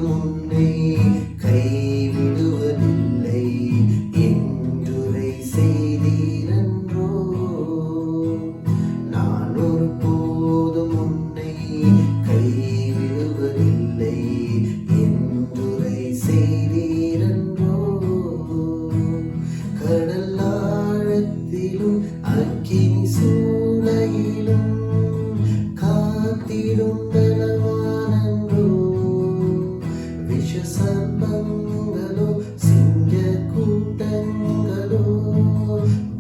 ஒருபோதும் உன்னை கைவிடுவதில்லை என்றுரை செய்தீரன்றோ. நான் ஒருபோதும் உன்னை கைவிடுவதில்லை என்றுரை செய்தீரன்றோ. கடல் ஆழத்திலும் அக்கினி சூளையிலும் காத்திடும் பலவானன்றோ. விஷ சர்ப்பங்களோ சிங்க கூட்டங்களோ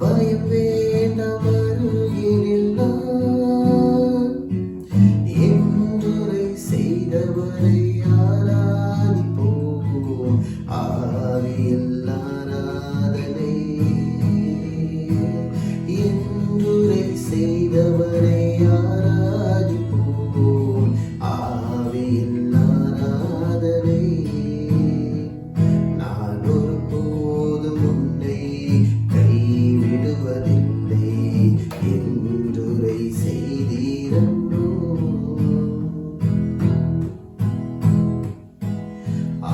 பயம் வேண்டாம் அருகினில் நான் என்றுரை செய்தவரை ஆராதிப்போம் ஆவியில் ஆராதனை. என்றுரை செய்தவரை ஆராதிப்போம் ஆவியில் ஆராதனை. நான் ஒருபோதும் உன்னை கைவிடுவதில்லை என்றுரை செய்தீரன்றோ.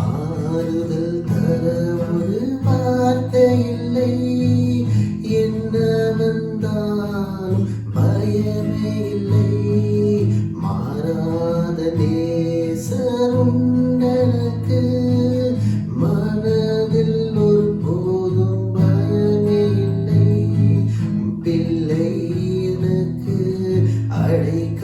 ஆறுதல் தர ஒரு வார்த்தை இல்லை, என்ன வந்தாலும் பயமே இல்லை. மாறாத நேசருண்டனக்கு மனதில் ஒரு போதும் பயமே இல்லை. பிள்ளை எனக்கு அழைக்க